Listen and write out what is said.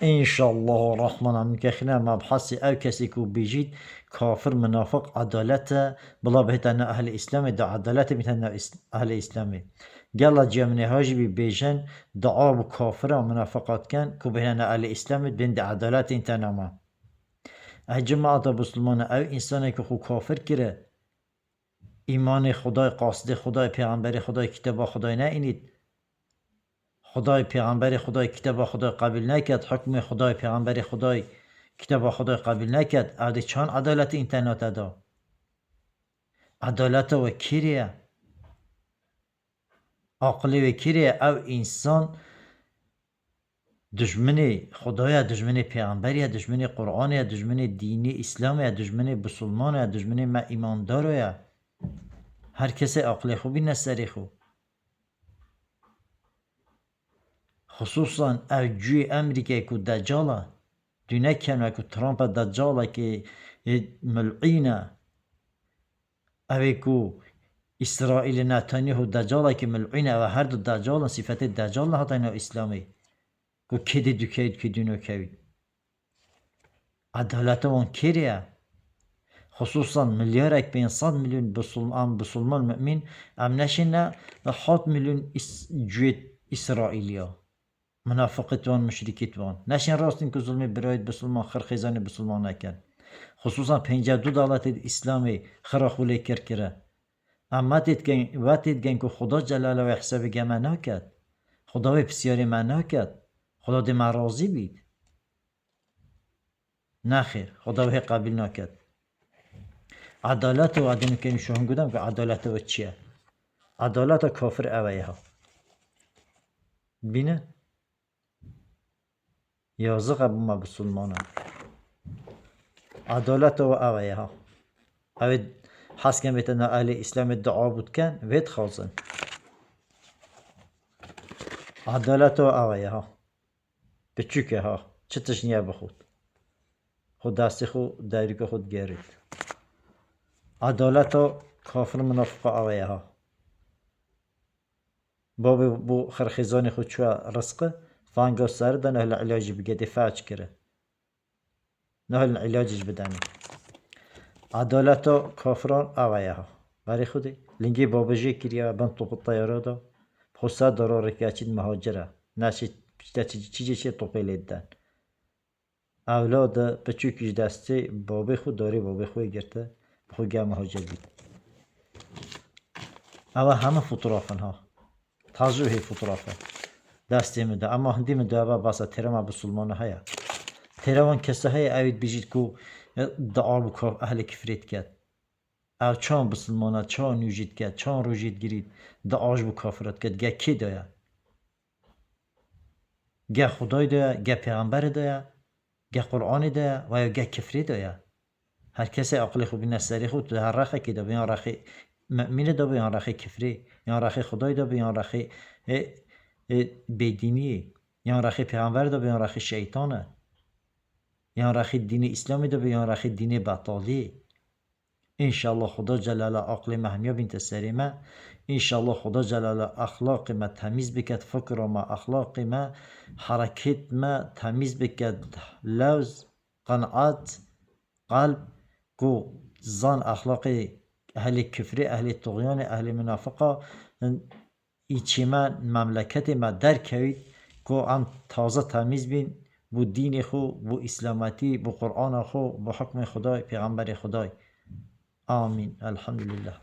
انشالله الرحمن الرحیم که خیلی مبحث او کسی که بیجید کافر منافق عدالت بلا بهتن اهل اسلام دا عدالت بهتن اهل اسلام گلا جمعه هاجی بی بیجن دعا و کافر و منافقات کن که بهتن اهل اسلام بند عدالت انتنامه جماعت مسلمان او انسانی که خو کافر کرده ایمان خدای قاصد خدای پیغمبر خدای کتاب خدای نه اینید خدای پیغمبر خدای کتاب خدای قبول نکرد حکم خدای پیغمبر خدای کتاب خدای قبول نکرد ادی چان عدالت اینترنت دا عدالت و کیریه عقلی و کیریه او انسان دشمن خدای دشمن پیغمبر دشمن قرآن دشمن دینی اسلام دشمن مسلمان دشمن ما ایماندار هر کسی عقل خوبی نسری خوب خصوصا او جوی امریکا که دجاله دونه کنه که ترامپ دجاله که ملعینه اوی که اسرائیل نتانیاهو دجاله که ملعینه و هر دو دجاله صفت دجال نهاده اینا اسلامی که کدی دوکید که دونو کوید عدالت اون کریه خصوصا ملیارک بین 100 میلیون بسلمان مؤمن ام نشینه 7 میلیون جوی اسرائیلیا منافقت وان مشرکت وان نشین راستین که ظلمی براید بسلمان خرخیزان بسلمان نکن خصوصا 52 دولت اسلامی خراخوله کرده اما وقتی گن که خدا جلاله و حساب گمه نکد خدا و بسیاری من نکد خدا دی من راضی بید نخیر خدا و قبول نکد عدالت و عدم که نشون گودم که عدالت و چیه عدالت کافر اویه ها بینه یازق ابو ما بسلمانه عدالت و اویه ها اوید حس کن بیتنا اهل اسلام دعا بود کن وید خوازن عدالت و اویه ها بچوکه ها چه تشنیه بخود خود دستی خود دایریک خود گرید عدالت و کافر منافق اویه ها بابی بو خرخیزان خود چوه رزقه فانگو سر ده نه العلاجی بگه دفاع کره نه العلاجیش بدنی عدالت و کافران اویه ها برای خودی لنگی بابجی کریه بند طوق الطیاره دا خصوصا دراره که چید مهاجره نشید چیزی طوقی لیدن اولاد بچوکیش دسته بابی خود داری بابی خود گرته خود گه مهاجر بید اوه همه فطرافن ها تازوهی فطرافن دسته میده اما هندی میده اوه باسه تیرما بسلمانه هیا تیروان کسی هیا اوید بیجید که دعا بو اهل کفریت کرد او چان بسلمانه چان یوجید کرد چان روجید گرید دعاش بو کافرت کرد گه کی دایا گه خدای دایا گه پیغمبر دایا گه قرآن دایا و یا گه کفری دایا هر کسی عقل خوبی نسری خود در هر رخی که دا بیان رخی مؤمن دا بیان رخی کفری یا رخی خدای دا بیان رخی بیدینی یا رخی پیغمبر دا بیان رخی شیطانه یا رخی دین اسلامی دا بیان رخی دین بطالی انشالله خدا جلاله عقل محمیا بنت سریمه انشالله خدا جلاله اخلاق ما تمیز بکد فکر ما اخلاق ما حرکت ما تمیز بکد لوز قناعت قلب کو زان اخلاق اهل کفری اهل طغیان اهل منافقه ایچی ما مملکت ما در کوید کو ام تازه تمیز بین بو دین خو بو اسلامتی بو قرآن خو بو حکم خدای پیغمبر خدای آمین الحمدلله